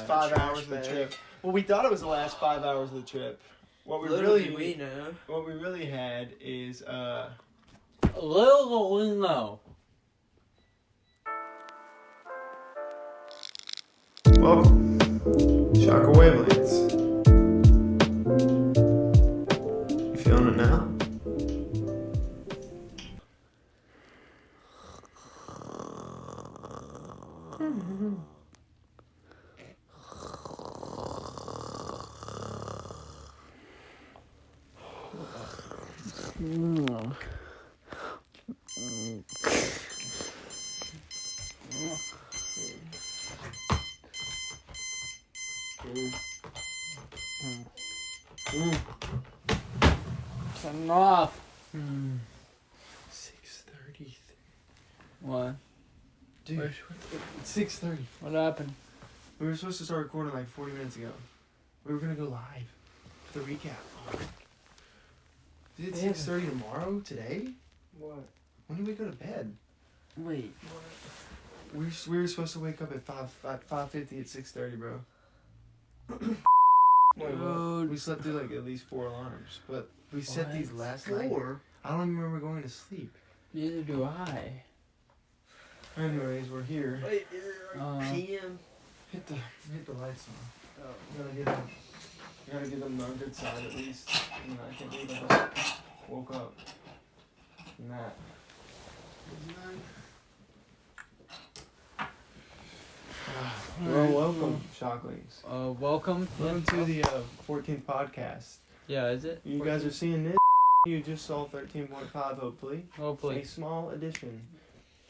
5 hours of the trip. Well, we thought it was the last 5 hours of the trip. What we really had is a little we know. Welcome, Chakkra Wavelengths. You feeling it now? Turn it off. 6:30. What? Dude, it's 6:30. What happened? We were supposed to start recording like 40 minutes ago. We were gonna go live for the recap. Is it 6:30 tomorrow? Today? What? When did we go to bed? Wait. We were supposed to wake up at 5:50 at 6:30, bro. Wait, We slept through like at least 4 alarms, but we set these last night. 4? I don't even remember going to sleep. Neither do I. Anyways, we're here. Wait, is it like PM? Hit the lights on. Oh. You gotta give them the good side at least. And I can't believe I just woke up from that. Well, welcome, Shocklings. Welcome. Welcome to the 14th podcast. Yeah, is it? You guys are seeing this. You just saw 13.5, hopefully. Hopefully. A small addition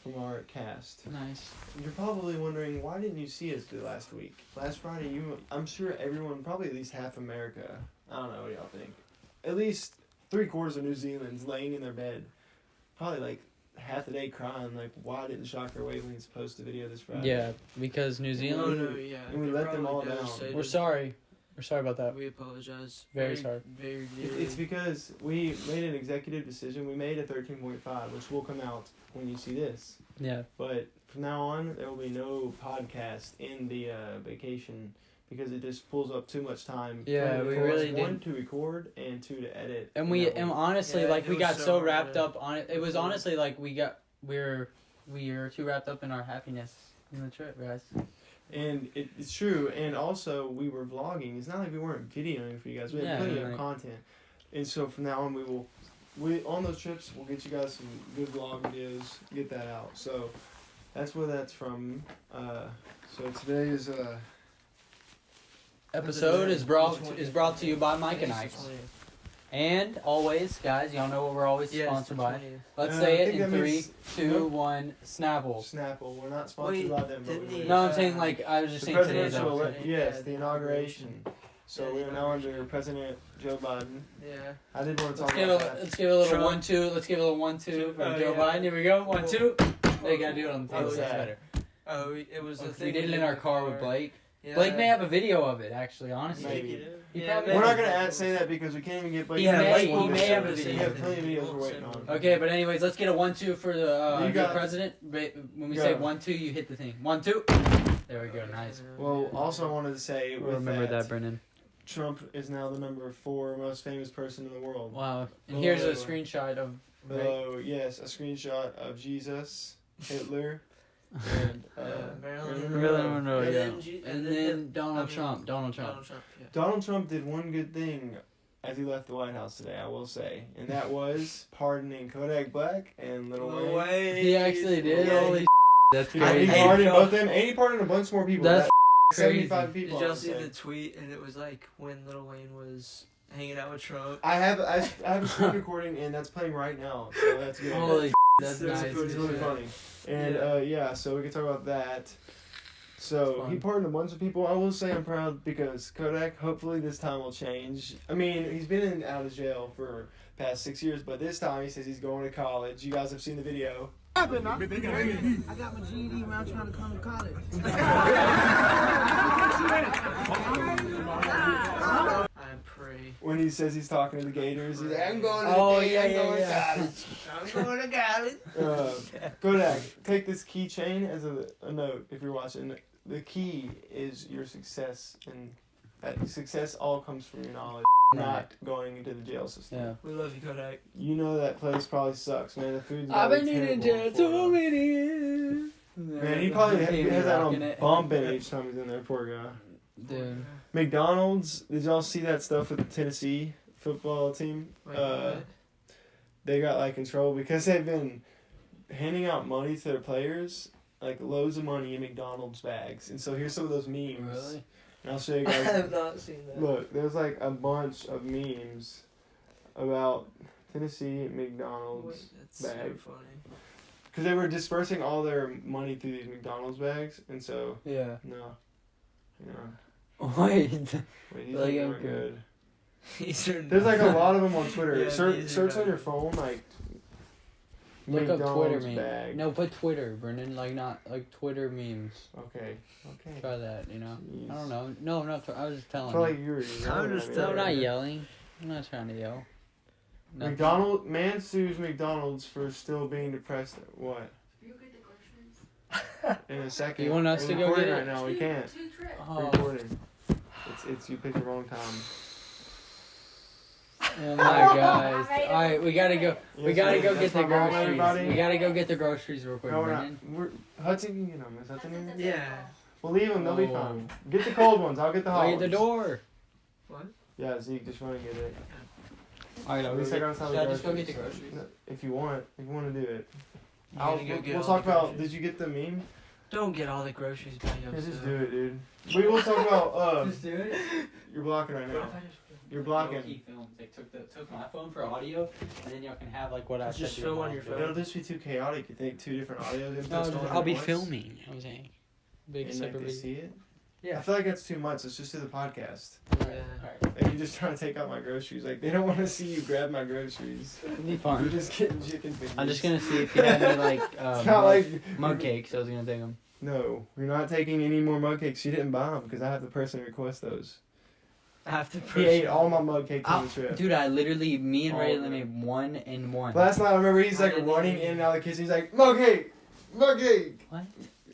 from our cast. Nice. You're probably wondering, why didn't you see us the last week? Last Friday, I'm sure everyone, probably at least half America, I don't know what y'all think, at least 3/4 of New Zealand's laying in their bed, probably like half the day crying, like, why didn't Chakkra Wavelengths post a video this Friday? Yeah, because New Zealand. Oh, no, yeah. And we let them all down. We're sorry. We're sorry about that. We apologize. Very sorry. Very dearly. It's because we made an executive decision. We made a 13.5, which will come out when you see this. Yeah. But from now on, there will be no podcast in the vacation because it just pulls up too much time. Yeah, we really did. 1, to record, and 2, to edit. And honestly, Yeah, like, we got so wrapped hard. up on it. It was honestly like we were too wrapped up in our happiness in the trip, guys. And it's true. And also, we were vlogging. It's not like we weren't videoing for you guys. We had plenty of content. And so from now on, on those trips, we'll get you guys some good vlog videos, get that out. So that's where that's from. So today's Episode is brought to you by Mike and Ike. And always, guys, y'all know what we're always sponsored by. Let's say it in 3, 2, 1. Snapple. Snapple. We're not sponsored by them. But No, I'm saying I was just saying today's episode. Yes, the inauguration. So we are now under President Joe Biden. Yeah. I did want to talk about that. Let's give it a little Trump. 1-2. Let's give it a little 1-2 for Joe Biden. Here we go. 1-2. They gotta do it on the table. That's better. Oh, it was the thing. We did it in our car with Blake. Yeah. Blake may have a video of it, actually, honestly. Maybe. Yeah, We're not gonna say that because we can't even get Blake. He may have a We video. have plenty of videos we're waiting on. Okay, but anyways, let's get a 1-2 for the got it. president. When we Go. say 1-2, you hit the thing. 1-2. There we go. Nice. Well, also I wanted to say We'll remember that, Brendan. Trump is now the number 4 most famous person in the world. Wow. And here's a screenshot of. Below, yes, a screenshot of Jesus, Hitler, and Marilyn Monroe, yeah. And then Donald Trump. Donald Trump, yeah. Donald Trump did one good thing as he left the White House today, I will say, and that was pardoning Kodak Black and Lil Wayne. He actually did. Yeah, Holy that's He crazy. pardoned both them, and he pardoned a bunch more people. That's crazy. 75 people. Did I y'all would see say. the tweet? And it was like when Lil Wayne was hanging out with Trump. I have a screen recording, and that's playing right now, so that's good. Holy that's nice. It's really funny. And so we can talk about that. So he pardoned a bunch of people. I will say I'm proud because Kodak, hopefully this time will change. I mean, he's been in and out of jail for the past 6 years, but this time he says he's going to college. You guys have seen the video. I got my GED when I'm trying to come to college. I pray. When he says he's talking to the Gators, he's like, I'm going to college. I'm going to college. Kodak, take this keychain as a note if you're watching the key is your success, and that success all comes from your knowledge, not going into the jail system. Yeah. We love you, Kodak. You know that place probably sucks, man. The food's I've been terrible in jail for too it. many years. Man, he probably has that on it. bumping each time he's in there, poor guy. Dude. McDonald's, did y'all see that stuff with the Tennessee football team? Wait, what? They got like in trouble because they've been handing out money to their players, like loads of money in McDonald's bags. And so here's some of those memes. Really? And I'll show you I guys. have not seen that. Look, there's like a bunch of memes about Tennessee McDonald's Wait, that's bag. so funny. Because they were dispersing all their money through these McDonald's bags, and so Yeah. no. Wait. Wait, these Like, aren't okay. good. These are There's like a lot of them on Twitter. Yeah, search these are search on not your good. phone, like Look up Twitter McDonald's memes. bag. No, put Twitter, Brendan. Like not like Twitter memes. Okay. Try that. You know. Jeez. I don't know. No, I'm not. I was just I telling feel you. like you were yelling just at me No, I'm not earlier. yelling. I'm not trying to yell. Nothing. Man sues McDonald's for still being depressed. What? You get the groceries? In a second. You want us We're to go recording get it? right now? We can't. Two trips. We're Oh, recording. It's you picked the wrong time. oh my guys. Alright, we gotta go. We Yes, gotta ma'am. go That's get the my mom, groceries. everybody. We gotta go get the groceries real quick, No, we're not. Brendan. Hudson can get them. Is Hudson in here? Yeah. We'll leave them. They'll be Oh. fine. Get the cold ones. I'll get the hot Wait ones. at the door. What? Yeah, Zeke, just run and get it. Alright, At least I gotta should tell I the just go get groceries. the groceries? No, If you want to do it. You gotta go get We'll all talk the about. groceries. Did you get the meme? Don't get all the groceries by Yeah, yourself. just do it, dude. We will talk about. Just do it. You're blocking right now. You're blocking. Low-key films. They took my phone for audio, and then y'all can have like what I Just said. film on your phone. It'll just be too chaotic. You think two different audio inputs No, going I'll at be once? filming. I was saying. Big And like separate they video. see it. Yeah. I feel like that's too much. Let's just do the podcast. Yeah. Alright. Like you're just trying to take out my groceries. Like they don't want to see you grab my groceries. It'll be You're fun. just getting chicken fingers. I'm just gonna see if you have any like It's not like mug cakes. I was gonna take them. No, you're not taking any more mug cakes. You didn't buy them because I have the person request those. After He ate all my mug cakes on the trip. Dude, me and All Ray of it. made 1 and 1. Last night I remember he's like I didn't running even- in and out of the kitchen. He's like, mug cake, mug cake. What?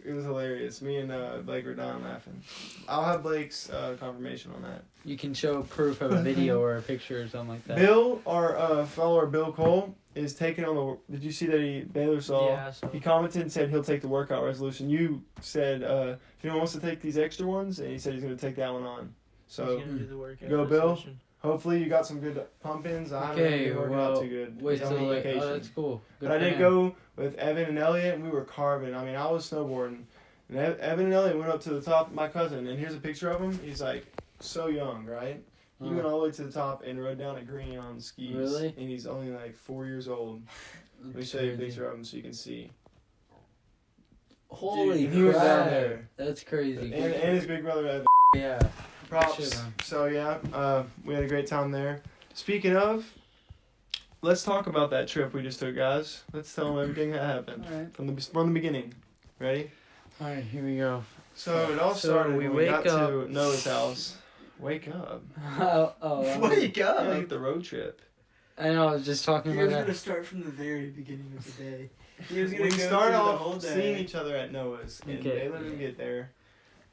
It was hilarious. Me and Blake were dying laughing. I'll have Blake's confirmation on that. You can show proof of a video or a picture or something like that. Bill, our follower Bill Cole, is taking on the. Did you see that Baylor saw? Yeah, so He commented and said he'll take the workout resolution. You said if anyone wants to take these extra ones, and he said he's going to take that one on. So he's gonna do the workout go, Bill. resolution. hopefully you got some good pump-ins. I haven't Okay, been working out too good. Wait because till I'm on like, vacation. oh, that's cool. Good But I for did him. go with Evan and Elliot, and we were carving. I mean, I was snowboarding. And Evan and Elliot went up to the top, my cousin, and here's a picture of him. He's like so young, right? He went all the way to the top and rode down a green on skis. Really? And he's only like 4 years old. Let me show you a picture of him so you can see. Holy Dude, he was crap. down there. That's crazy. And his big brother Evan. Yeah. Props. Shit, man. So yeah, we had a great time there. Speaking of, let's talk about that trip we just took, guys. Let's tell them everything that happened Alright. from the beginning. Ready? Alright, here we go. So it all So started we when we wake got up. to Noah's house. Wake up. Wake Yeah, up! like the road trip. I know, I was just talking He about was that. gonna start from the very beginning of the day. He was gonna We go started through the whole off day. seeing each other at Noah's, and Okay. Baylor didn't get there.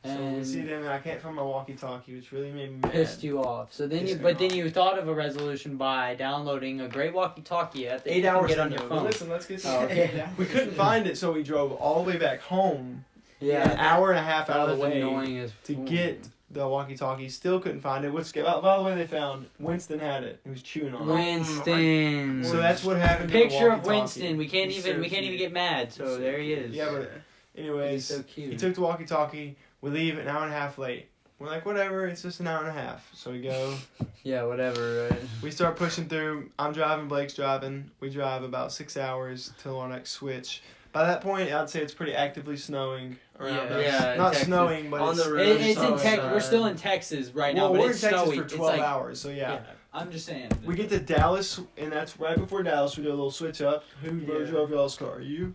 So we And see them, and I can't find my walkie-talkie, which really made me mad. pissed you off. So then Pissed you, me but then off. you thought of a resolution by downloading a great walkie-talkie app that 8 you can hours get on ago. your But phone. listen, let's get Oh, okay. We couldn't find it, so we drove all the way back home. Yeah, an hour and a half that out of was the way annoying as to fuck. get the walkie-talkie. Still couldn't find it. By the way, they found Winston had it. He was chewing on it. Winston. So that's what happened. to the Picture of walkie-talkie. Winston. We can't He's even so get cute. mad. So there he is. Yeah, but He's anyways, so cute. he took the walkie-talkie. We leave an hour and a half late. We're like, whatever. It's just an hour and a half. So we go. Yeah, whatever. Right? We start pushing through. I'm driving. Blake's driving. We drive about 6 hours till our next switch. By that point, I'd say it's pretty actively snowing around Yeah. us. Yeah, Not Texas. snowing, but On it's, the road. It's in Oh, Texas. God. We're still in Texas right now, well, but we're in it's Texas snowy. for It's 12 like, hours, so yeah. I'm just saying. We get to Dallas, and that's right before Dallas. We do a little switch up. Who Yeah. drove y'all's car? You?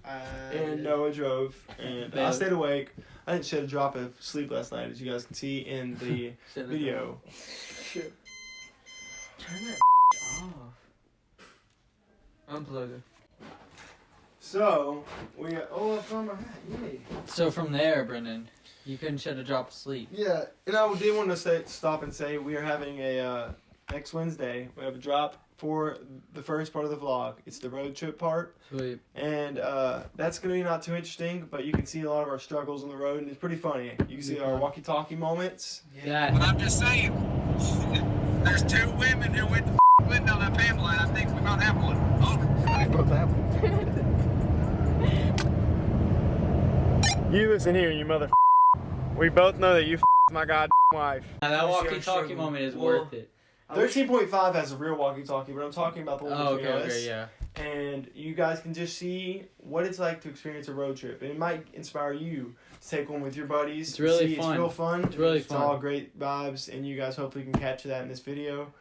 And Noah drove, and I stayed awake. I didn't shed a drop of sleep last night, as you guys can see in the video. Turn that off. Unplug it. So, we got, I found my hat, yay. So from there, Brendan, You couldn't shed a drop of sleep. Yeah, and I did want to stop and say we are having a next Wednesday. We have a drop for the first part of the vlog. It's the road trip part. Sweet. And that's going to be not too interesting, but you can see a lot of our struggles on the road, and it's pretty funny. You can see our walkie-talkie moments. Yeah. But I'm just saying, there's 2 women who went to window that Pamela, and I think we both have one. Oh, we both have one. You listen here, you mother. We both know that you my goddamn wife. Now, that walkie-talkie moment is worth it. 13.5 has a real walkie-talkie, but I'm talking about the one between us. Okay, yeah. And you guys can just see what it's like to experience a road trip. And it might inspire you to take one with your buddies. It's really fun. It's real fun. It's really fun. It's all great vibes, and you guys hopefully can catch that in this video.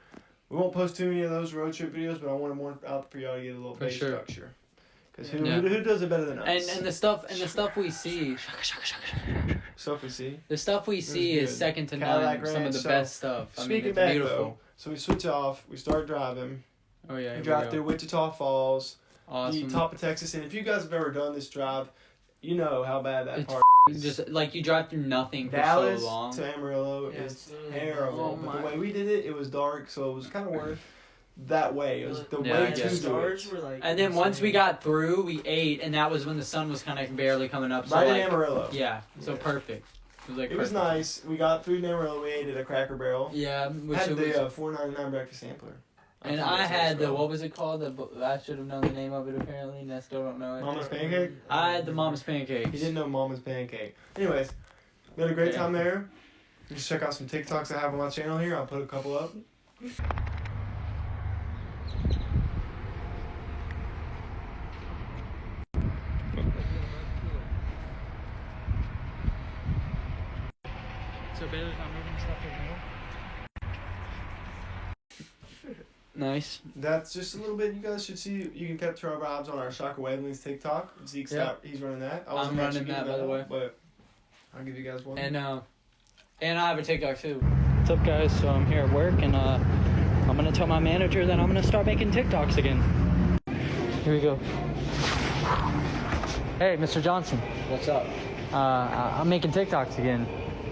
We won't post too many of those road trip videos, but I want them more out for y'all to get a little base structure. Because who does it better than us? And the stuff we see. The stuff we see is second to none. Some of the best stuff. Speaking of that, though, so we switch off. We start driving. Oh yeah. We drive through Wichita Falls, awesome. the top of Texas, and if you guys have ever done this drive, you know how bad that part is. Just like you drive through nothing for Dallas so long. to Amarillo is terrible. But the way we did it was dark, so it was kind of worth that way. It was the way to do it. And then once we got through, we ate, and that was when the sun was kind of barely coming up. So right like, in Amarillo. Yeah, so perfect. It was nice. We got food in Amarillo. We ate at a Cracker Barrel. Yeah, which had it the was $4.99 breakfast sampler. And I had the, what was it called? I should have known the name of it apparently, and I still don't know it. Mama's Pancake? I had the Mama's Pancakes. He didn't know Mama's Pancake. Anyways, we had a great time there. Just check out some TikToks I have on my channel here. I'll put a couple up. So Bailey's not moving stuff anymore? Nice. That's just a little bit. You guys should see. You can capture our vibes on our Chakkra Wavelengths TikTok. Zeke's he's running that. I'm running that, by the way. But I'll give you guys one. And I have a TikTok too. What's up, guys? So I'm here at work, and I'm gonna tell my manager that I'm gonna start making TikToks again. Here we go. Hey, Mr. Johnson. What's up? I'm making TikToks again.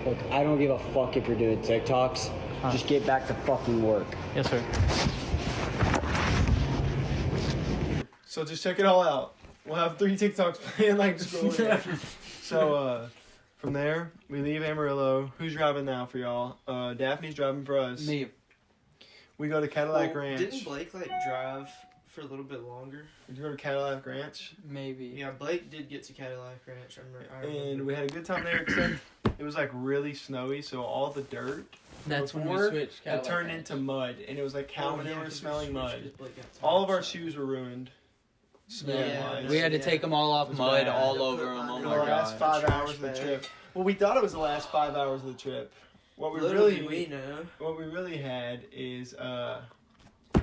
Look, I don't give a fuck if you're doing TikToks. Just get back to fucking work. Yes, sir. So just check it all out. We'll have 3 TikToks playing like scrolling. So from there, we leave Amarillo. Who's driving now for y'all? Daphne's driving for us. Me. We go to Cadillac Ranch. Didn't Blake drive for a little bit longer? Did you go to Cadillac Ranch? Maybe. Yeah, Blake did get to Cadillac Ranch. I remember. And we had a good time there, except it was like really snowy, so all the dirt That's when we switched. it turned into mud, and it was like cow manure smelling mud. All of our shoes were ruined. Yeah, we had to take them all off, mud all over them. Oh my god! The last 5 hours of the trip. Well, we thought it was the last 5 hours of the trip. What we really had is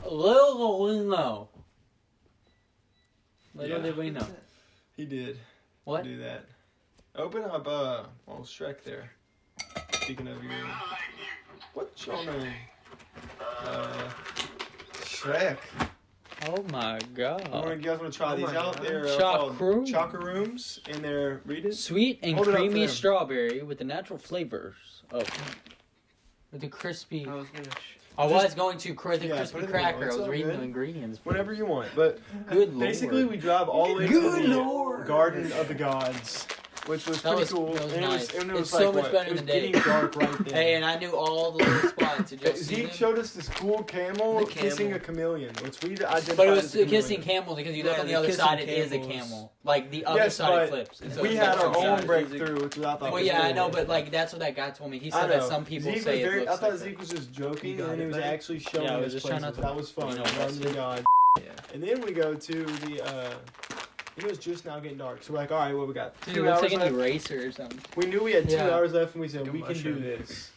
Little did we know. Little did we know. He did. What? Do that. Open up Shrek there. Speaking of your, what's your name? Shrek. Oh my god. You guys want to try these out? They're called Chakkra Rooms, and they're sweet and creamy strawberry with the natural flavors of with the crispy. I was going to crispy cracker. I was reading the ingredients. Whatever you want, but good basically we drive all the way to the Garden of the Gods. Which was pretty cool. That was nice. It was so much better than the day. It was getting dark right there. Hey, and I knew all the little spots. Zeke showed us this cool camel kissing a chameleon, which we identified. But it was kissing camels because you look on the other side, it is a camel. Like the other side flips. So we had our own breakthrough, which we thought was well, yeah, I know, but like that's what that guy told me. He said that some people say it looks I thought Zeke was just joking, and then he was actually showing us places. That was fun. Garden of God. And then we go to the. It was just now getting dark, so we're like, all right, what we got? Dude, it's like an eraser or something. We knew we had 2 hours left, and we said, we can do this.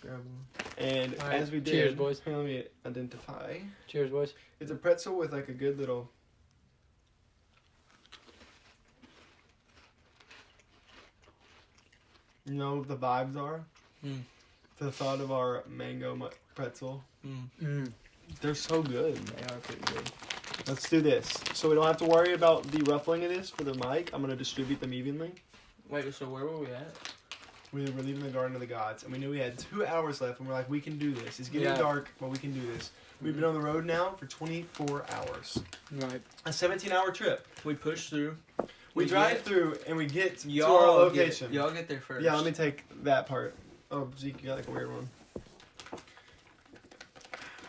And as we did, cheers, boys. Let me identify. Cheers, boys. It's a pretzel with like a good little. You know what the vibes are? The thought of our mango pretzel. They're so good. They are pretty good. Let's do this. So we don't have to worry about the ruffling of this for the mic. I'm going to distribute them evenly. Wait, so where were we at? We were leaving the Garden of the Gods, and we knew we had 2 hours left, and we're like, we can do this. It's getting dark, but we can do this. We've been on the road now for 24 hours. Right. A 17-hour trip. We push through. We drive through, and we get to our location. Y'all get there first. Yeah, let me take that part. Oh, Zeke, you got like a weird one.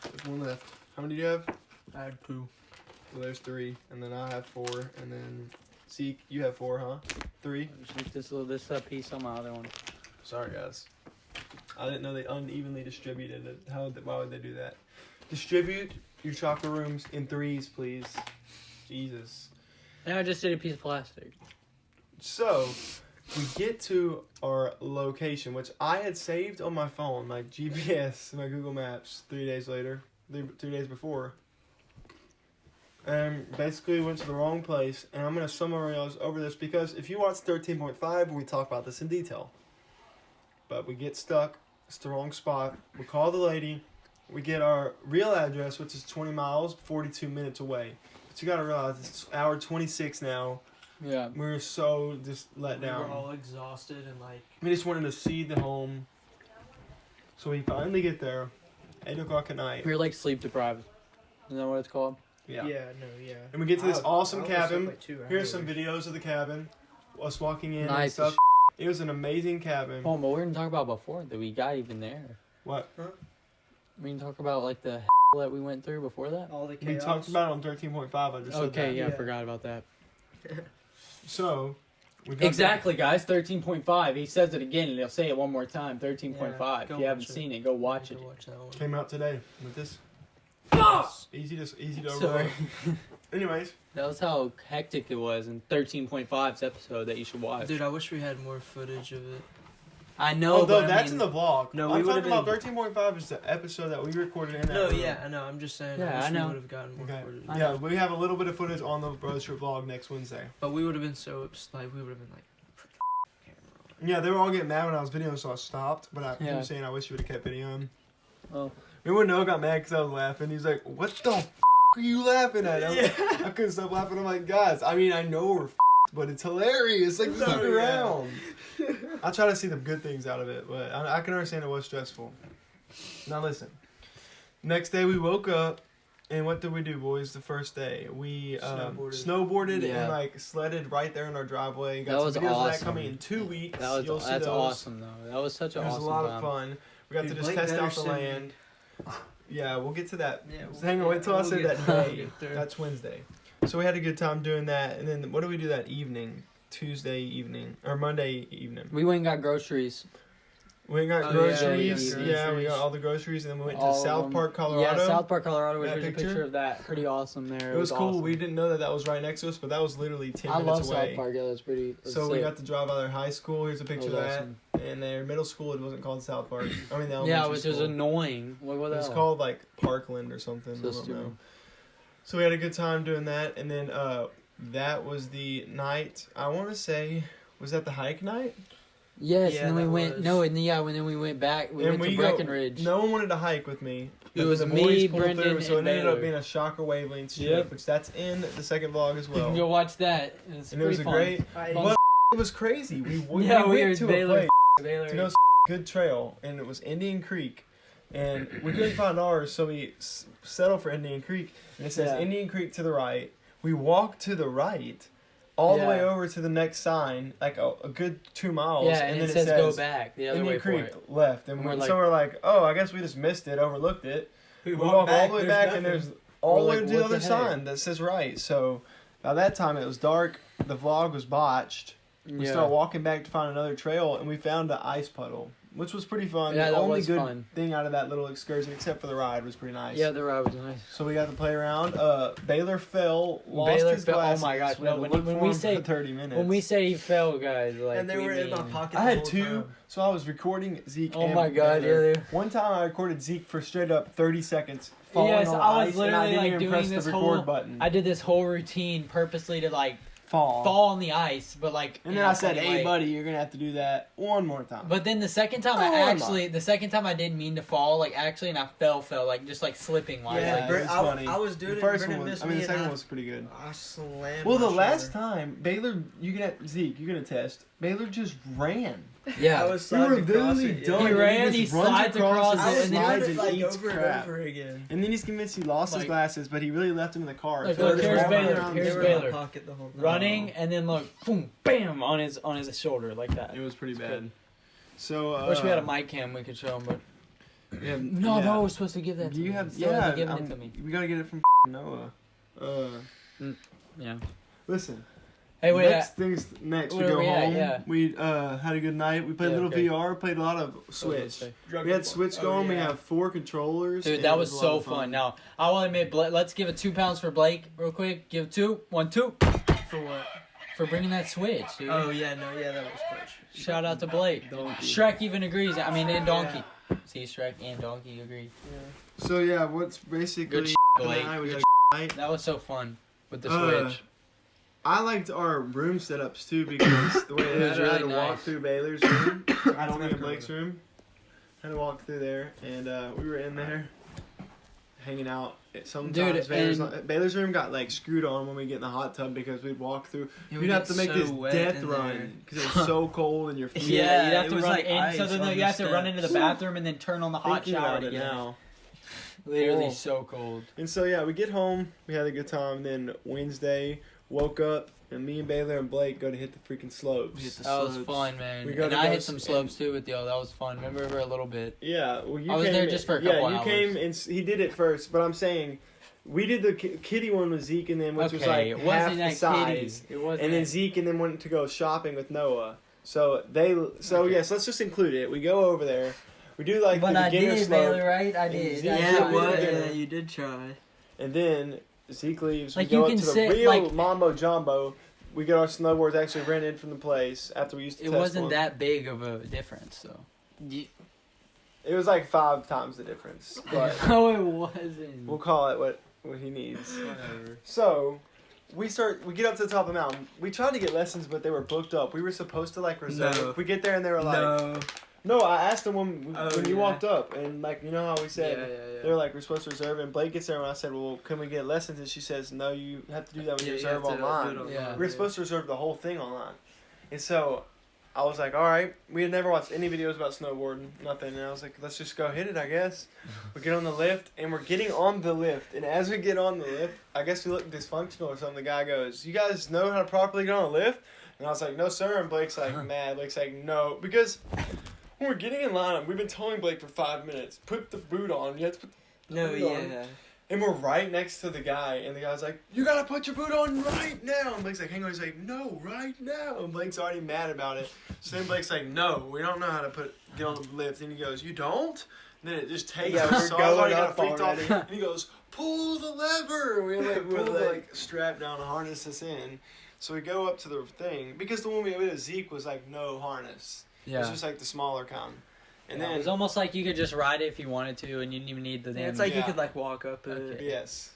There's one left. How many do you have? I had 2. Well, there's 3, and then I have 4, and then Zeke, you have 4, huh? 3. Just make this piece on my other one. Sorry, guys. I didn't know they unevenly distributed it. Why would they do that? Distribute your chakra rooms in 3s, please. Jesus. And I just did a piece of plastic. So, we get to our location, which I had saved on my phone, my GPS, my Google Maps, 3 days later, 3 days before. And basically went to the wrong place, and I'm going to summarize over this because if you watch 13.5, we talk about this in detail. But we get stuck. It's the wrong spot. We call the lady. We get our real address, which is 20 miles, 42 minutes away. But you got to realize it's hour 26 now. Yeah. We're so just let down. We were all exhausted and like... We just wanted to see the home. So we finally get there. 8 o'clock at night. We were like sleep deprived. Isn't that what it's called? Yeah. Yeah. And we get to this awesome I was cabin. up by 2 Here's some hours. videos of the cabin. Us walking in and Nice. stuff. It was an amazing cabin. Oh, but we didn't talk about before that we got even there. What? We didn't talk about like the that we went through before that. All the chaos. We talked about it on 13.5. I just said Okay, that. yeah, I Yeah. forgot about that. So, we got Exactly, guys. 13.5. He says it again, and he'll say it one more time. 13.5. Yeah, if go you haven't watch it. seen it, go watch it. Go watch that one. Came out today with this. Easy to overlook. Sorry. Anyways, That was how hectic it was in 13.5's episode that you should watch. Dude, I wish we had more footage of it. I know, although but that's I in mean, the vlog. No, I'm we talking would've about 13.5 is the episode that we recorded in that No, room. yeah, I know. I'm just saying. Yeah, I wish I know. we would have gotten more Okay. footage. I Yeah, know. we have a little bit of footage on the road trip vlog next Wednesday. But we would have been so like we would have been like. Yeah, they were all getting mad when I was videoing, so I stopped. But I Yeah. kept saying I wish you would have kept videoing. Oh. Remember when Noah got mad because I was laughing? He's like, "What the are you laughing at?" I couldn't stop laughing. I'm like, guys, I mean, I know we're but it's hilarious. Like, look around. I try to see the good things out of it, but I can understand it was stressful. Now listen. Next day we woke up, and what did we do, boys? The first day we snowboarded Yeah. and like sledded right there in our driveway. Got That some was videos of that awesome. coming in 2 weeks. That You'll was see that's those. awesome though. That was such It an was awesome a lot time. of fun. We got Dude, to just Blake test out the Pedersen- land. Yeah, we'll get to that. Yeah, So hang on, wait till I we'll say get that there. day. Get there. That's Wednesday. So we had a good time doing that, and then what did we do that evening? Tuesday evening or Monday evening. We went and got groceries. We got Oh, groceries. yeah, Yeah, we we got got all the groceries, and then we went All to of South them. Park, Colorado. Yeah, South Park, Colorado. That Here's a picture? picture of that. Pretty awesome there. It was cool. Awesome. We didn't know that was right next to us, but that was literally 10 I minutes love away. South Park. Yeah, that's pretty. That's So we sick. got to drive by their high school. Here's a picture of was that. awesome. And their middle school, it wasn't called South Park. I mean, the elementary Yeah, which school. was annoying. What It the was hell? called like Parkland or something. So I don't stupid. know. So we had a good time doing that, and then that was the night. I want to say, was that the hike night? Yes, Yeah, and then we that went. was- No, and yeah, when then we went back. We went to Breckenridge. No one wanted to hike with me. It but was the me, boys pulled Brendon, through, so it and ended up Baylor. being a Chakkra Wavelengths trip, Yep. which that's in the second vlog as You well. can go watch that. It's And it was pretty a fun. great. Fun. But it was crazy. We Yeah, we went were to Baylor. a place Baylor. to go good trail, and it was Indian Creek, and we couldn't find ours, so we settled for Indian Creek. And it says Yeah. Indian Creek to the right. We walked to the right, all the way Yeah. over to the next sign, like a good 2 miles. Yeah, and then it says go back the other Indian way for Creek it. left, and And we're when like- some were like, "Oh, I guess we just missed it, overlooked it." We walk all the way back, and there's all the We're way like, to the what the other heck? sign that says right. So by that time it was dark. The vlog was botched. We Yeah. started walking back to find another trail, and we found an ice puddle, which was pretty fun. Yeah, the that only was good fun. thing out of that little excursion, except for the ride, was pretty nice. Yeah, the ride was nice. So we got to play around. Baylor fell, lost Baylor his fell- oh glasses. my gosh, We had no, to when- look when for we him say- for 30 minutes. When we say he fell, guys, like And they we were in my mean- pocket. I the had whole 2, time. so I was recording Zeke. Oh and my God, Baylor. yeah, they- One time I recorded Zeke for straight up 30 seconds. Falling Yes, on the I was ice, and literally didn't like even doing press this the whole. record button. I did this whole routine purposely to like fall. on the ice, but like. And in then a I said, funny "Hey, way. buddy, you're gonna have to do that one more time." But then the second time the second time I didn't mean to fall, like actually, and I fell, like just like slipping wise. Yeah, like, it was funny. I was doing the it. first Brendan one was, missed I mean, me the second and one was pretty good. I slammed. Well, the my last shoulder. time Baylor, Zeke, you're gonna test. Baylor just ran. Yeah. I was We were sliding across literally it. done. He and ran, he just runs slides across it, I was and then slides doing it like eats over crap. and over again. And then he's convinced he lost his Like- glasses, but he really left them in the car. Like, So look, they're here's walking Baylor, around here's They the- were in my Baylor. pocket the whole time. running, and then look, boom, bam, on his shoulder like that. It was pretty It's bad. good. So Wish we had a mic cam we could show him, but Yeah, no, yeah. no, we're supposed to give that to You me. have, Still hasn't yeah. given it to me. We gotta get it from Noah. Yeah. Listen. Hey, wait. Next things next. We where go are we at? home. Yeah. We had a good night. We played Yeah, a little okay. VR. Played a lot of Switch. We had Switch going. We have 4 controllers. Dude, and that it was a lot so of fun. Now, I will admit, let's give it £2 for Blake real quick. Give 2, 1, 2 For what? for bringing that Switch, dude. Oh yeah, no, yeah, that was clutch. Shout out to Blake. Donkey. Shrek even agrees. I mean, and Donkey. See, Shrek and Donkey agree. So yeah, what's basically Good Blake. tonight was Good a night. That was so fun with the Uh, Switch. I liked our room setups too because the way it It was, was I had to really walk nice. through Baylor's room. I don't have in Blake's room. Had to walk through there, and we were in there hanging out. Sometimes Dude, Baylor's room got like screwed on when we get in the hot tub because we'd walk through. It We'd would have get to make so this wet death in run there. because it was so cold in your feet. Yeah, you'd have it to was run like in, ice so then on you the have to run steps. into the bathroom and then turn on the hot Thinking shower about it again. now. Literally Oh. so cold. And so yeah, we get home, we had a good time. Then Wednesday, woke up, and me and Baylor and Blake go to hit the freaking slopes. We hit the That was slopes. fun, man. We got And to I go hit some slopes too with y'all. That was fun. Remember for a little bit. Yeah, well, you I was came there just for a couple Yeah, you hours. came and he did it first, but I'm saying we did the kiddie one with Zeke and then which was like it half wasn't the that size, kiddie. It wasn't. and then that- Zeke and then went to go shopping with Noah. So yes, let's just include it. We go over there, we do like But the I beginner did, slope, Baylor, right? I And did. Zeke- I Yeah, tried. what? Yeah. Yeah, you did try. and then Zeke leaves. Like, we you go up can to the sit, real like- Mambo Jumbo. We get our snowboards actually rented from the place after we used to It test wasn't one. that big of a difference, though. It was like 5 times the difference, but No, it wasn't. we'll call it what he needs. Whatever. So, we get up to the top of the mountain. We tried to get lessons, but they were booked up. We were supposed to like reserve. No. We get there and they were like, no. I asked them when you yeah. walked up, and like you know how we said Yeah. they were like we're supposed to reserve. And Blake gets there and I said, well, can we get lessons? And she says, no, you have to do that when you reserve online. Yeah. We were supposed to reserve the whole thing online, and so I was like, all right. We had never watched any videos about snowboarding, nothing. And I was like, let's just go hit it, I guess. We get on the lift, and we're getting on the lift. And as we get on the lift, I guess we look dysfunctional or something. The guy goes, you guys know how to properly get on a lift? And I was like, no, sir. And Blake's like, mad. Blake's like, no. Because when we're getting in line, we've been telling Blake for 5 minutes, put the boot on. You have to put the No, boot on. yeah. And we're right next to the guy, and the guy's like, you gotta put your boot on right now. And Blake's like, hang on. He's like, no, right now. And Blake's already mad about it. So then Blake's like, no, we don't know how to get on the lift. And he goes, you don't? And then it just takes Yeah, us. we're So I was already going kind of up freaked already. off. And he goes, pull the lever. And we like We're pull the like- strap down to harness us in. So we go up to the thing. Because the one we with Zeke was like no harness. It was Yeah. just like the smaller kind. And It then was almost like you could just ride it if you wanted to, and you didn't even need the Yeah, damn. it's like you Yeah. could like walk up it. Okay. yes.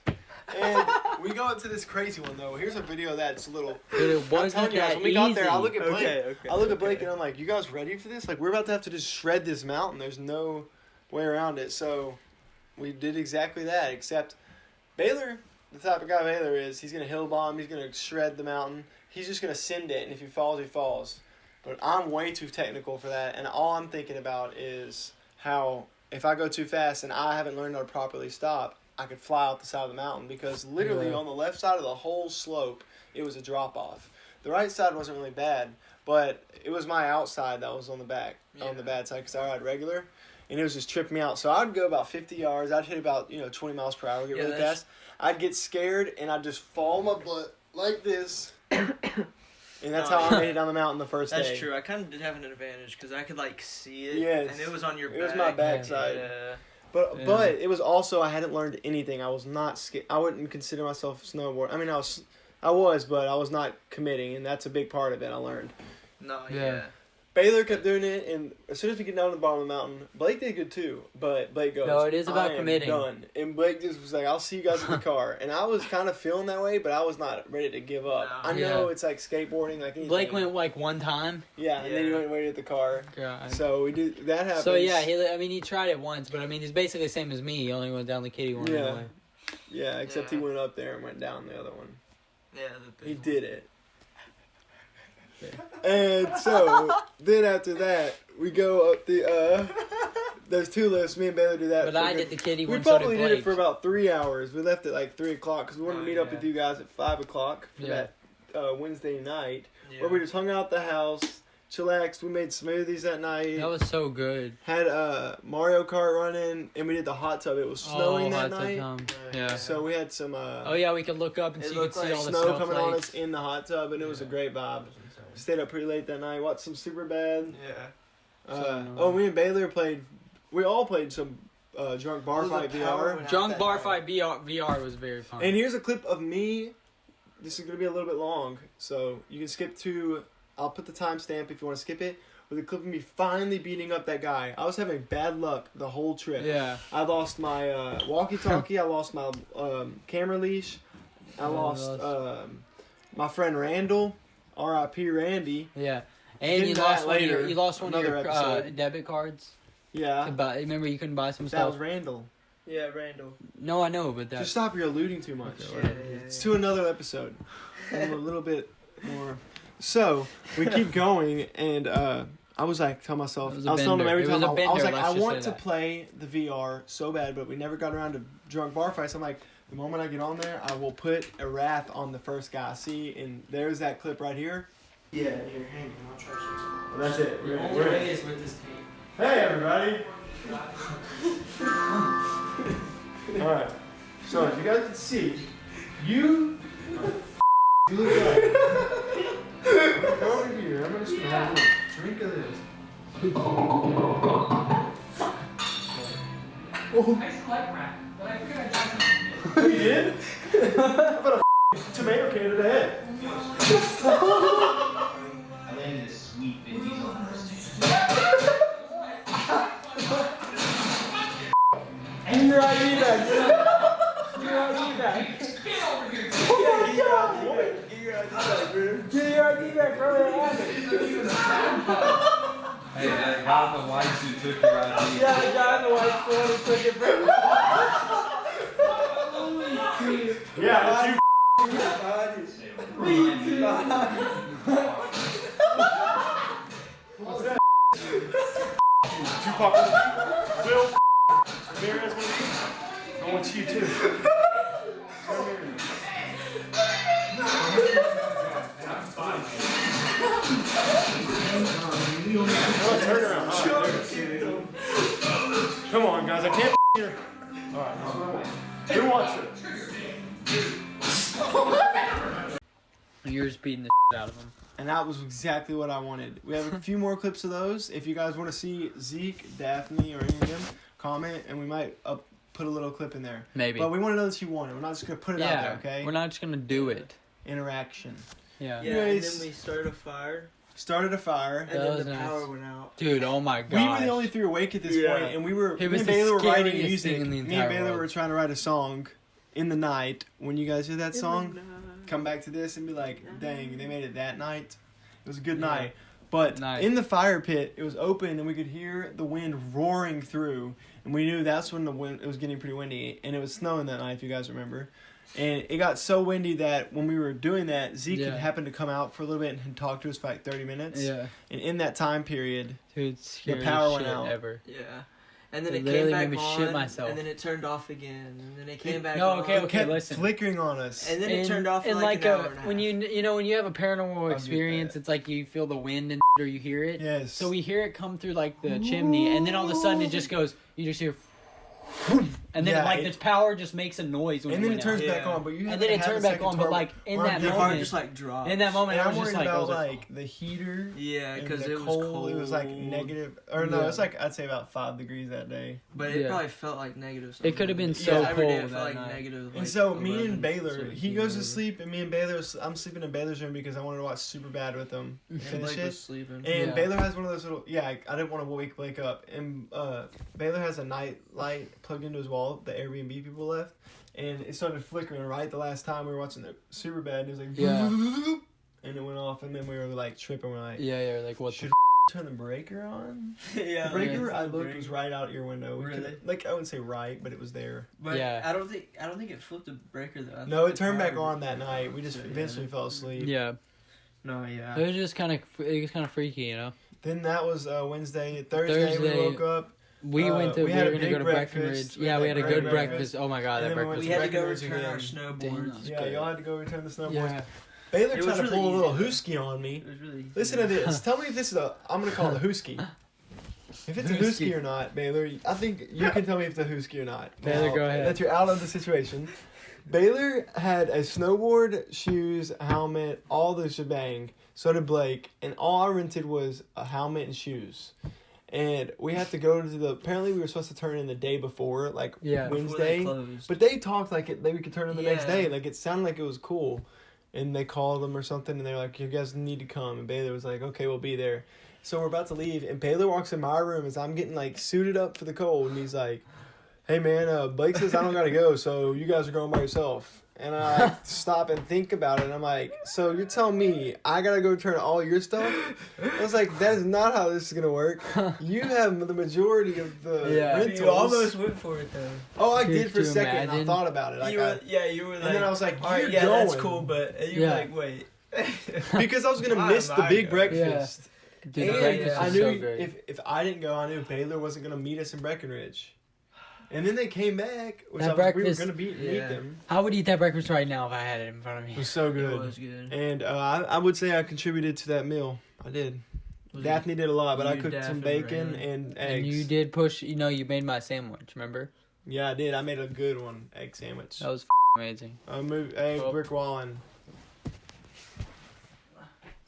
And we go up to this crazy one though. Here's a video that's a little. Dude, it I'm wasn't telling you guys, that when we got there, I easy. look at Blake. Okay. I look at Blake and I'm like, you guys ready for this? Like, we're about to have to just shred this mountain. There's no way around it. So we did exactly that, except Baylor, the type of guy Baylor is, he's going to hill bomb. He's going to shred the mountain. He's just going to send it. And if he falls, he falls. But I'm way too technical for that. And all I'm thinking about is how if I go too fast and I haven't learned how to properly stop, I could fly out the side of the mountain because literally on the left side of the whole slope, it was a drop off. The right side wasn't really bad, but it was my outside that was on the back, on the bad side because I ride regular, and it was just tripping me out. So I'd go about 50 yards. I'd hit about 20 miles per hour, get really fast. I'd get scared and I'd just fall my butt like this. And that's how I made it down the mountain the first day. That's true. I kind of did have an advantage because I could like see it. Yes. And it was on your back. It was my backside. Yeah. But it was also I hadn't learned anything. I was not scared. I wouldn't consider myself a snowboarder. I mean, I was, but I was not committing, and that's a big part of it. I learned. No, Yeah. yeah. Baylor kept doing it, and as soon as we get down to the bottom of the mountain, Blake did good too. But Blake goes, No, it is about I am committing. done. And Blake just was like, I'll see you guys in the car. And I was kind of feeling that way, but I was not ready to give up. No. I know Yeah. it's like skateboarding, like anything. Blake went like one time. Yeah, and then he Yeah. went and waited at the car. God. So we do that happens. So yeah, he tried it once, but I mean he's basically the same as me. He only went down the kiddie one Yeah. anyway. Yeah, except he Yeah. went up there and went down the other one. Yeah. He did it. And so then after that, we go up the. There's 2 lifts. Me and Baylor do that. But I did the kiddie We one. So probably did did Blake. it for about 3 hours. We left at like 3 o'clock because we wanted to meet up with you guys at 5 o'clock for that Wednesday night, where we just hung out at the house, chillaxed. We made smoothies that night. That was so good. Had Mario Kart running, and we did the hot tub. It was snowing that night. Yeah. So we had some. Oh yeah, we could look up and see, you could see all the snow coming on snowflakes. us in the hot tub, and it was a great vibe. Stayed up pretty late that night. Watched some Superbad. Yeah. Me and Baylor played. We all played some Drunk Bar Fight VR. Drunk Bar Fight VR was very fun. And here's a clip of me. This is going to be a little bit long, so you can skip to... I'll put the timestamp if you want to skip it. With a clip of me finally beating up that guy. I was having bad luck the whole trip. Yeah. I lost my walkie-talkie. I lost my camera leash. I lost my friend Randall. R.I.P. Randy. Yeah. And you lost one of your episode. debit cards. Yeah. Remember you couldn't buy some That stuff? was Randall. Yeah, Randall. No, I know, but that... Just stop, you're alluding too much. Yeah. It's to another episode. A little bit more. So, we keep going, and I was like, tell myself, I was telling them every time, I was like, I want to play the VR so bad, but we never got around to Drunk Bar Fights. I'm like, the moment I get on there, I will put a wrath on the first guy I see, and there's that clip right here. Yeah, here, hang on, I'll try to show you. Well, that's it. We're in. Is with this tape. Hey, everybody! Alright, so as you guys can see, you look like... Go over here, I'm just gonna have a drink of this. I used to like rap, but I figured I'd try something. You did? How about a tomato can to the head? I landed a sweet Vin Diesel impersonation. And your ID back. Your ID back. Get over here. Get your ID back, bro. Hey, that guy in the white suit took your ID. Yeah, the guy in the white suit took it, bro. Yeah, it's you. What's that? Tupac. Will. Mary has one of these. I want you too. Turn around. Come on, guys. I can't here. Alright. Who wants it? And you're just beating the shit out of them. And that was exactly what I wanted. We have a few more clips of those. If you guys want to see Zeke, Daphne, or any of them, comment, and we might put a little clip in there. Maybe. But we want to know that you want it. We're not just going to put it out there, okay? We're not just going to do it. Interaction. Yeah. Yeah, and then we started a fire. Started a fire. And then the power went out. Dude, oh my god. We were the only 3 awake at this point, and me and Baylor were writing music. Me and Baylor were trying to write a song in the night. When you guys hear that song, come back to this and be like, dang, they made it that night. It was a good night. But in the fire pit, it was open and we could hear the wind roaring through. And we knew that's when it was getting pretty windy. And it was snowing that night, if you guys remember. And it got so windy that when we were doing that, Zeke had happened to come out for a little bit and talk to us for like 30 minutes. Yeah. And in that time period, dude, the power went out. Ever. Yeah. And then it came back on, shit myself. and then it turned off again, and then it came back no, on. okay, It kept listen. flickering on us. And then it turned off for and like an hour and a half. when you have a paranormal experience, it's like you feel the wind and or you hear it. Yes. So we hear it come through like the chimney, and then all of a sudden it just goes. You just hear. And then the power just makes a noise when and then it turns back on, but and then it turned back on, but like in that moment, just like dropped. In that moment, and I was just like, about like the heater. Yeah, because it was cold. It was like negative, or no, it's like I'd say about 5 degrees that day. But it probably felt like negative. It could have been so cold. Every day it that felt like night. negative. And so me and Baylor, he goes to sleep, and me and Baylor, I'm sleeping in Baylor's room because I wanted to watch Superbad with him. Finish it. Sleeping. And Baylor has one of those little, I didn't want to wake up. And Baylor has a night light plugged into his wall, the Airbnb people left. And it started flickering right the last time we were watching the Superbad. And it was like, and it went off. And then we were like tripping. We're like, like what? Should turn the breaker on? Yeah. The breaker I looked was right out your window. Really? Like I wouldn't say right, but it was there. But I don't think it flipped the breaker though. No, it turned back on that night. We just eventually fell asleep. Yeah. No, yeah. It was kind of freaky, you know. Then that was Wednesday. Thursday we woke up. We went to. We had were a gonna go to big Breckenridge. Yeah, we had a good breakfast. Oh my god, that breakfast. We had to go Breckenridge return our again. snowboards. Yeah, y'all had to go return the snowboards. Yeah. Baylor It tried was to really pull a little easy, hooski on me. It was really easy. Listen to this. Tell me if this is I'm gonna call it a hooski. If it's a hooski or not, Baylor, I think you can tell me if it's a hooski or not. Baylor, go ahead. That you're out of the situation. Baylor had a snowboard, shoes, helmet, all the shebang. So did Blake, and all I rented was a helmet and shoes. And we had to go to apparently we were supposed to turn in the day before, like Wednesday. But they talked like we could turn in the next day. Like it sounded like it was cool. And they called them or something, and they're like, you guys need to come. And Baylor was like, okay, we'll be there. So we're about to leave, and Baylor walks in my room as I'm getting, like, suited up for the cold. And he's like, hey, man, Blake says I don't got to go, so you guys are going by yourself. And I stop and think about it, and I'm like, so you're telling me I got to go turn all your stuff? I was like, that is not how this is going to work. You have the majority of the rentals. You almost went for it, though. Oh, I did for a second. I thought about it. Like you were like... And then I was like, all right, you're going. that's cool, but you were like, wait. Because I was going to miss the big breakfast. Yeah. Dude, and breakfast I was knew so great. if I didn't go, I knew Baylor wasn't going to meet us in Breckenridge. And then they came back, which we were going to meet them. I would eat that breakfast right now if I had it in front of me. It was so good. It was good. And I would say I contributed to that meal. I did. Daphne did a lot, but I cooked some bacon and eggs. And you did push, you made my sandwich, remember? Yeah, I did. I made a good one, egg sandwich. That was amazing. Brick Wallen.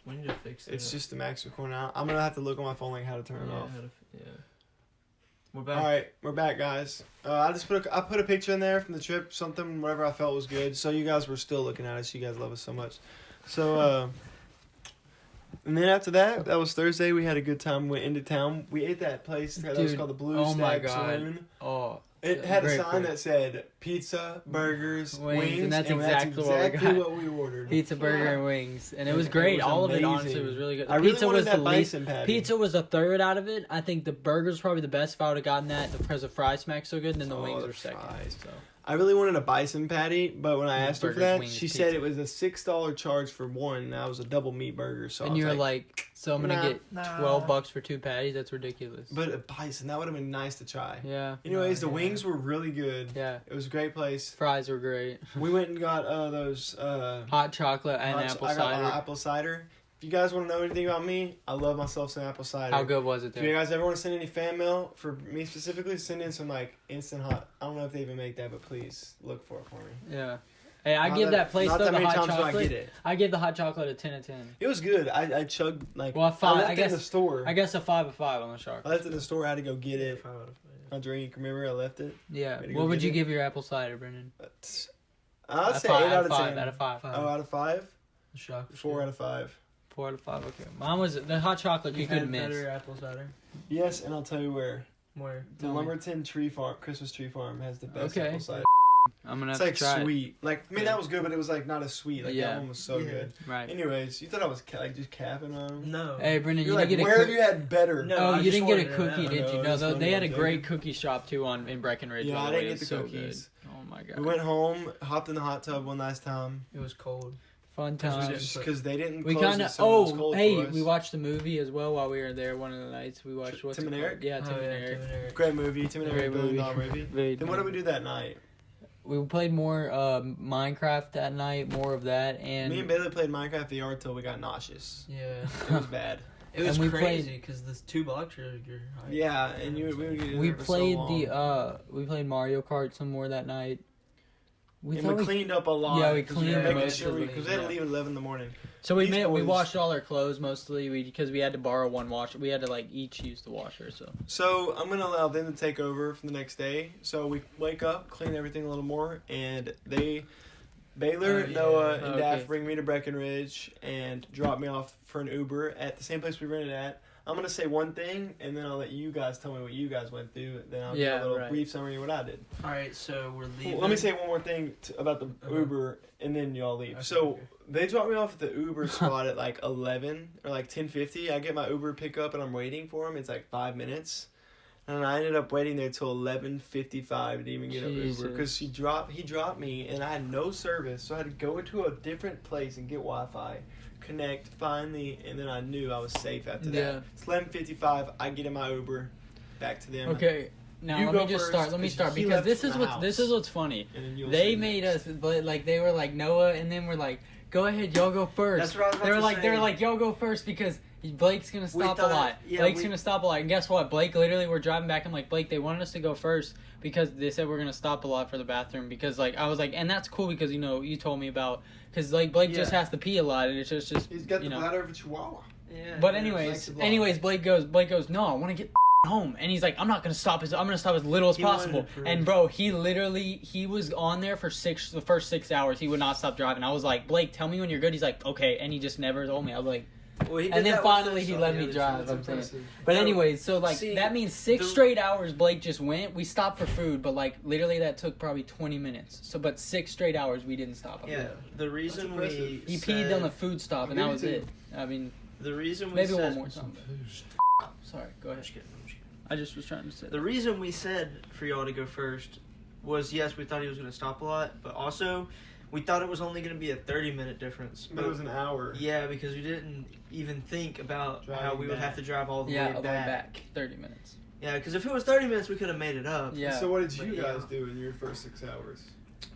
We need to fix it. It's just the max record now. I'm going to have to look on my phone like how to turn it off. We're back. All right, we're back, guys. I put a picture in there from the trip, whatever I felt was good. So you guys were still looking at us. You guys love us so much. So, and then after that was Thursday. We had a good time. We went into town. We ate that place that was called the Blue Stag Saloon. Oh, it had a sign that said pizza, burgers, wings, and that's exactly what we ordered. Pizza, burger, and wings, and it was great. All of it, honestly, was really good. I really wanted that bison patty. Pizza was a third out of it. I think the burger was probably the best if I would have gotten that because the fries smacked so good, and then the wings were second. So. I really wanted a bison patty, but when I asked her for that, she said it was a $6 charge for one, and that was a double meat burger. So and you're like, so I'm gonna get $12 for 2 patties? That's ridiculous. But a bison, that would have been nice to try. Yeah. Anyways, the wings were really good. Yeah. It was a great place. Fries were great. We went and got those hot chocolate and apple cider. I got apple cider. If you guys want to know anything about me, I love myself some apple cider. How good was it there? If you guys ever want to send any fan mail, for me specifically, send in some like instant hot. I don't know if they even make that, but please look for it for me. Yeah. Hey, I give that place though the hot chocolate. I give the hot chocolate a 10 out of 10. It was good. I chugged like. Well, I left it in the store. I guess a 5 of 5 on the chocolate. I left it in the store. I had to go get it. My drink. Remember, I left it. Yeah. What would you give your apple cider, Brendan? I'd say 8 out of 10. Out of 5. Oh, out of 5. 4 out of 5. 4 out of 5. Okay. Mine was the hot chocolate. You couldn't miss. Better apple cider. Yes, and I'll tell you where. Where? The Lumberton Christmas Tree Farm has the best apple cider. I'm gonna have to try sweet. Like, I mean, that was good, but it was like not as sweet. Like that one was so good. Right. Anyways, you thought I was like just capping on them? No. Hey, Brendan, you didn't get where have you had better? No, oh, you didn't get a cookie, did you? No, they had a joke. great cookie shop too in Breckenridge. Yeah, I didn't get the Good. cookies. Oh my god. We went home, hopped in the hot tub one last time. It was cold. Fun times. Because they didn't. We kind of. We watched the movie as well while we were there. One of the nights we watched Tim and Eric. Yeah, Tim and Eric. Great movie. Tim and Eric. Movie. Then what did we do that night? We played more Minecraft that night. More of that, and me and Bailey played Minecraft VR till we got nauseous. Yeah, it was bad. It was crazy because the 2 blocks are your height. Yeah, and we played we played Mario Kart some more that night. We cleaned up a lot. Yeah, we cleaned most of it because we had to leave at 11 in the morning. So we washed all our clothes mostly because we had to borrow one washer. We had to like each use the washer. So I'm gonna allow them to take over for the next day. So we wake up, clean everything a little more, and Baylor, Noah, and Daph bring me to Breckenridge and drop me off for an Uber at the same place we rented at. I'm going to say one thing, and then I'll let you guys tell me what you guys went through. Then I'll give a little brief summary of what I did. All right, so we're leaving. Well, let me say one more thing about the Uber, and then y'all leave. They dropped me off at the Uber spot at like 11 or like 10:50. I get my Uber pickup, and I'm waiting for him. It's like 5 minutes. And I ended up waiting there till 11:55 to even get an Uber because he dropped me and I had no service, so I had to go into a different place and get Wi-Fi, connect finally, and then I knew I was safe after that. It's 11:55. I get in my Uber, back to them. Okay. Now let me start because this is what's funny. They made us like they were like Noah, and then we're like, go ahead, y'all go first. That's what I was about to say. They were like, y'all go first because Blake's gonna stop a lot. Blake's gonna stop a lot. And guess what? Blake literally, we're driving back. I'm like, Blake, they wanted us to go first because they said we're gonna stop a lot for the bathroom. Because like I was like, and that's cool because you told me about because like Blake just has to pee a lot and it's just he's got the bladder of a chihuahua. Yeah. But anyways, Blake goes, no, I want to get home, and he's like, I'm gonna stop as little as possible. And bro, he was on there for the first 6 hours. He would not stop driving. I was like, Blake, tell me when you're good. He's like, okay, and he just never told me. I was like. And then finally he let me drive. I'm saying. But anyways, so like that means 6 straight hours Blake just went. We stopped for food, but like literally that took probably 20 minutes. So but 6 straight hours we didn't stop. The reason he peed on the food stop and that was it. I mean, the reason we maybe said, one more time. Sorry, go ahead. I just was trying to say. The reason we said for y'all to go first was yes, we thought he was going to stop a lot, but also we thought it was only going to be a 30-minute difference. But it was an hour. Yeah, because we didn't even think about how we would have to drive all the way back. 30 minutes. Yeah, because if it was 30 minutes, we could have made it up. Yeah. So what did you guys do in your first 6 hours?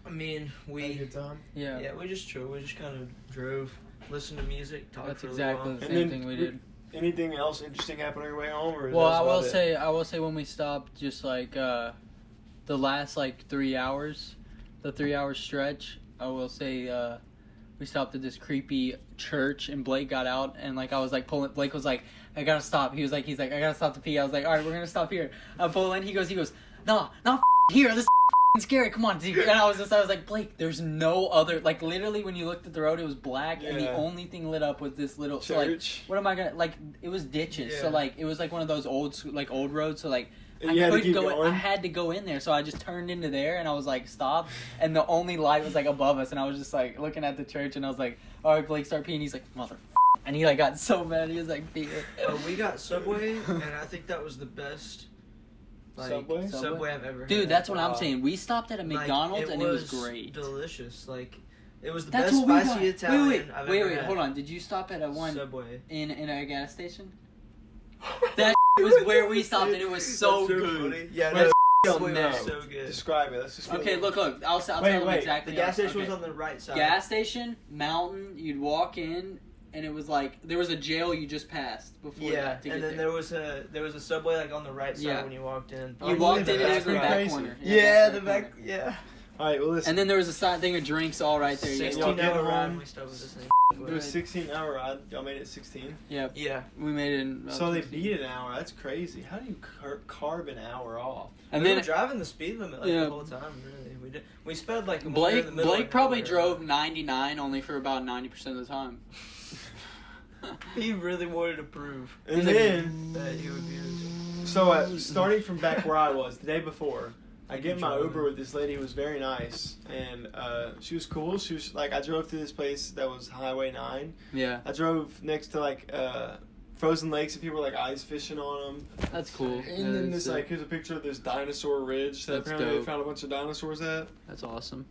I mean, we had a good time? Yeah, we just chilled. We just kind of drove, listened to music, talked. That's for exactly a little the same thing we did. Anything else interesting happen on your way home? Or I will say when we stopped, just like the last like 3 hours, the 3 hour stretch. I will say we stopped at this creepy church and Blake got out and like I was like pulling. Blake was like, I gotta stop. He's like I gotta stop to pee. I was like, all right, we're gonna stop here. I pull in. He goes, no, not here. This is scary. Come on. And I was like, Blake, there's no other. Like literally, when you looked at the road, it was black and the only thing lit up was this little church. So, like, what am I gonna like? It was ditches. So like it was like one of those old roads. So like. I had to go in there, so I just turned into there, and I was like, stop, and the only light was like above us, and I was just like looking at the church, and I was like, all right, Blake, start peeing. He's like, mother, and he like got so mad, he was like, peeing. We got Subway, and I think that was the best Subway I've ever had. Dude, that's what I'm saying. We stopped at a McDonald's, and it was great, delicious. Like it was the best spicy Italian I've ever had. Hold on. Did you stop at a one Subway in a gas station? That was where we stopped, and it was so good. Funny. Yeah, no, so good. Describe it. Let's just okay, look. I'll tell them exactly. The gas station was on the right side. Gas station, mountain. You'd walk in, and it was like there was a jail you just passed before that to get then there was a Subway like on the right side when you walked in. You walked in, and it was in the back corner. Yeah, the back. Yeah. All right, well listen. And then there was a side thing of drinks all right there. 16-hour ride. We stopped with this thing. It was 16-hour ride. Y'all made it 16? Yep. Yeah. We made it in... So they beat an hour. That's crazy. How do you carve an hour off? And we were driving the speed limit the whole time, really. We sped like... Blake probably drove 99 only for about 90% of the time. He really wanted to prove. And then... that he would be able to. So starting from back where I was, the day before... I get my Uber with this lady who was very nice, and she was cool. She was like, I drove through this place that was Highway 9. Yeah. I drove next to like frozen lakes, and people were like ice fishing on them. That's cool. And then this like, here's a picture of this dinosaur ridge that apparently they found a bunch of dinosaurs at. That's awesome.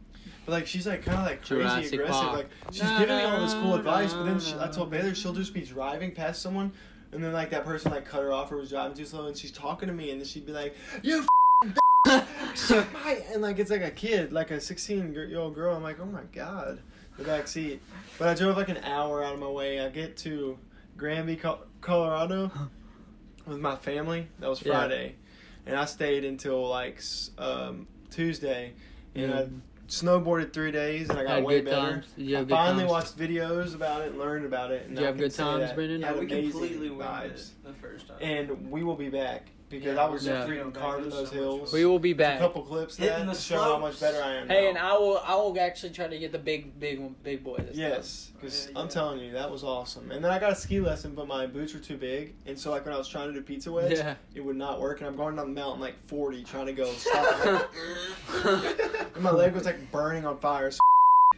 But like she's like kind of like crazy Jurassic aggressive. Park. Like she's giving me all this cool advice, but then I told Baylor she'll just be driving past someone, and then like that person like cut her off or was driving too slow, and she's talking to me, and then she'd be like, "You." And like it's like a kid, like a 16-year-old girl. I'm like, oh my god, the back seat. But I drove like an hour out of my way. I get to Granby, Colorado, with my family. That was Friday, and I stayed until like Tuesday, and I snowboarded 3 days, and I got way better. I finally watched videos about it and learned about it. And did you have good times, Brendon? Yeah, we completely went the first time. And we will be back. Because I was just freaking carving those hills. We will be back. A couple clips that to show how much better I am. Hey, now. and I will actually try to get the big boy this time. Yes, because I'm telling you, that was awesome. And then I got a ski lesson, but my boots were too big, and so like when I was trying to do pizza wedge, it would not work. And I'm going down the mountain like 40, trying to go stop. And my leg was like burning on fire. So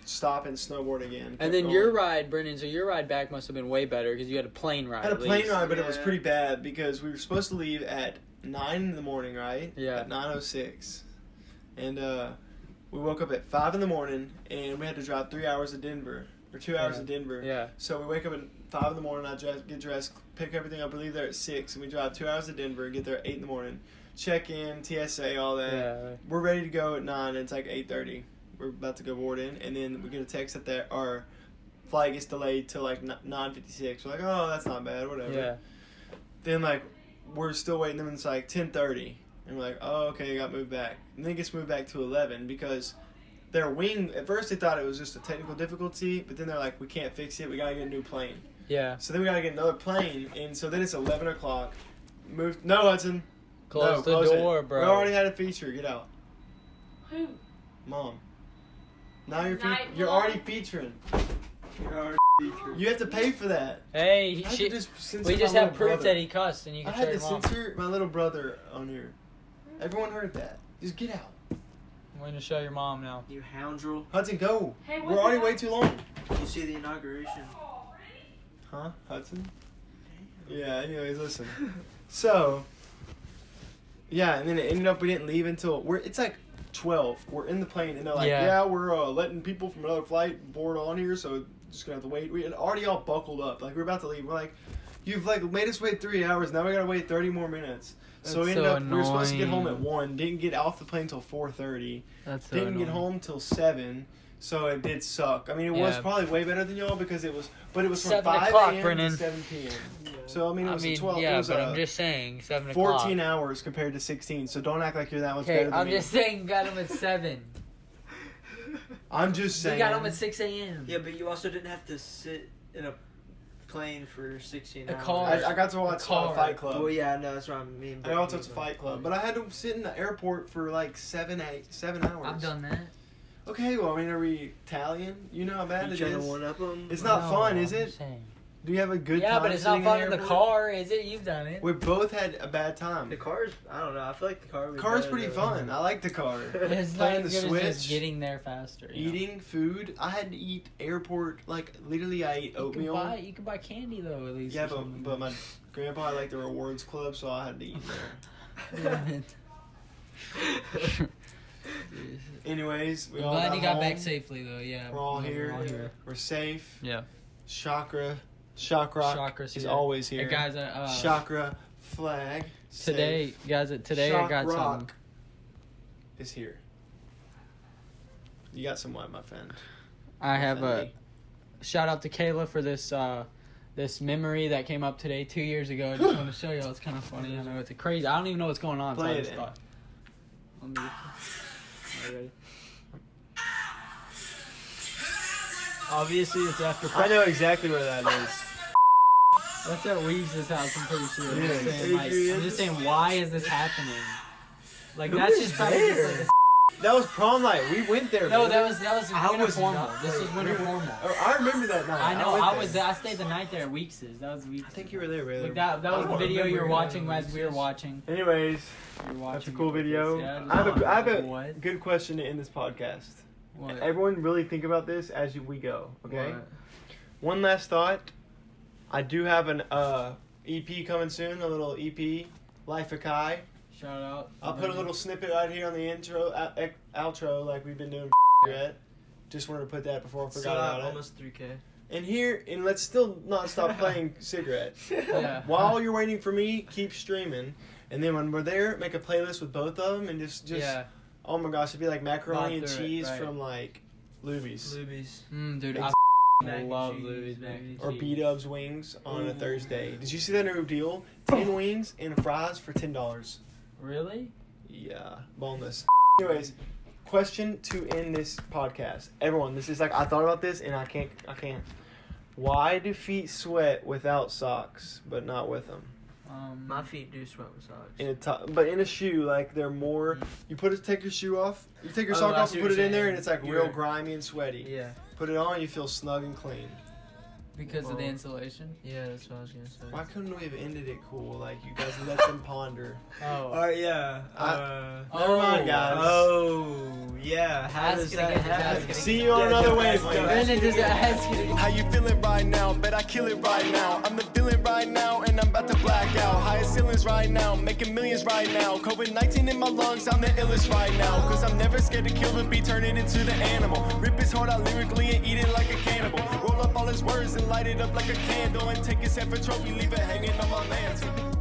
stop and snowboard again. And then your ride, Brendon, so your ride back must have been way better because you had a plane ride. I had a plane ride, but it was pretty bad because we were supposed to leave at 9 in the morning, right? Yeah. At 9:06, and we woke up at 5 in the morning, and we had to drive 3 hours to Denver, or 2 hours to Denver. Yeah. So we wake up at 5 in the morning. I get dressed, pick everything up, and leave there at 6, and we drive 2 hours to Denver, get there at 8 in the morning, check in, TSA, all that. Yeah. We're ready to go at 9. And it's like 8:30. We're about to go board in, and then we get a text that our flight gets delayed to like 9:56. We're like, oh, that's not bad, whatever. Yeah. Then like we're still waiting, and it's like 10:30, and we're like, oh, okay, it got moved back, and then it gets moved back to 11 because their wing. At first they thought it was just a technical difficulty, but then they're like, we can't fix it. We gotta get a new plane. Yeah. So then we gotta get another plane, and so then it's 11 o'clock. No, Hudson. Close the door, bro. We already had a feature. Get out. Who? Mom. Now you're Night you're Mom. already featuring. You have to pay for that. Hey, I have to censor we my just have little proof brother. that he cussed, and you I can had show to your mom. censor my little brother on here. Everyone heard that. Just get out. I'm going to show your mom now. You houndrel. Hudson, go. Hey, what We're already the way too long. You see the inauguration. Huh, Hudson? Yeah, anyways, listen. So, yeah, and then it ended up we didn't leave until it's like 12. We're in the plane, and they're like, yeah, we're letting people from another flight board on here, so just gonna have to wait. We had already all buckled up. Like, we're about to leave. We're like, you've like made us wait 3 hours. Now we gotta wait 30 more minutes. So we ended up, we were supposed to get home at 1. Didn't get off the plane till 4:30. That's so Didn't get home till 7. So it did suck. I mean, it was probably way better than y'all because it was from 5 a.m. to 7 p.m. Yeah. So I mean, it was 12. Yeah, it was, but I'm just saying 7 o'clock. 14 hours compared to 16. So don't act like you're that much better than I'm me. just saying, got him at 7. I'm just saying. We got him at 6 a.m. Yeah, but you also didn't have to sit in a plane for 16 hours. car. I got to watch Fight Club. Well, yeah, no, that's what I mean. I also watched Fight Club, but I had to sit in the airport for like 7 hours. I've done that. Okay, well, I mean, are we Italian? You know how bad it trying is. to one up them? It's not fun, is I'm it? saying. Do you have a good time? Yeah, but it's not sitting fun in the airport? car, is it? You've done it. We both had a bad time. The car's, I don't know. I feel like the car would be Car's better pretty than- fun. I like the car. It's not Playing as the good Switch. as just getting there faster. You know? Eating food. I had to eat airport, like, literally I ate oatmeal. You can buy candy, though, at least. Yeah, but my grandpa had, like, the rewards club, so I had to eat there. Anyways, we I'm all glad got you got home. back safely, though, yeah. We're all here. We're safe. Yeah. Chakra Chakra's is here. always here. Hey, guys, Chakra flag. today, safe. guys, today I got some. Is here. You got some what, my friend? I have a shout out to Kayla for this this memory that came up today 2 years ago. I just want to show you. It's kind of funny. I know it's crazy. I don't even know what's going on. Play so I it just in. thought. Are you ready? Obviously, it's after. I know exactly where that is. That's at Weeze's house. I'm pretty sure. Yeah. I'm just saying, why is this happening? Like Who that's is just probably there? just like That was prom night. We went there. no, man. that was I winter was formal. not This was winter formal. Oh, I remember that night. I know. went I there. was. I stayed the night there at Weeks's. That was Weeks's. I think you were there, brother. Like that was the don't video you were remember watching it. as we were watching. Anyways, We were watching that's a cool it. video. Yeah, I have a what? good question to end this podcast. What? Everyone really think about this as we go, okay? What? One last thought. I do have an EP coming soon, a little EP, Life of Kai. Shout out. I'll put a little snippet right here on the intro, outro, like we've been doing yet. Just wanted to put that before I forgot about it. Almost 3K. And here, and let's still not stop playing Cigarette. Yeah. While you're waiting for me, keep streaming. And then when we're there, make a playlist with both of them and just Yeah. oh my gosh, it'd be like macaroni Not and through it, cheese right. from like Luby's. Luby's. Dude, Ex- I love cheese, Louis mac baby. and Or cheese. B-Dub's wings on a Thursday. Did you see that new deal? 10 wings and fries for $10. Really? Yeah, boneless. Anyways, question to end this podcast. Everyone, this is like, I thought about this and I can't. Why do feet sweat without socks, but not with them? My feet do sweat with socks. In a but in a shoe, like they're more. You take your shoe off. You take your Oh, sock I off see and what put it you're in there, saying. and it's like You're- real grimy and sweaty. Yeah. Put it on, you feel snug and clean. Because of the insulation? Yeah, that's what I was gonna say. Why couldn't we have ended it cool? Like you guys let them ponder. Oh. Alright, yeah. Never mind, guys. Oh, Yeah, how does that happen? See you on another wavelength. Brendon just asking. How you feeling right now? Bet I kill it right now. I'm the villain right now, and I'm about to black out. Highest ceilings right now, making millions right now. COVID-19 in my lungs, I'm the illest right now. Cause I'm never scared to kill the beat, turn it into the animal. Rip his heart out lyrically and eat it like a cannibal. Roll up all his words and light it up like a candle. And take his head for trophy, leave it hanging on my mantle.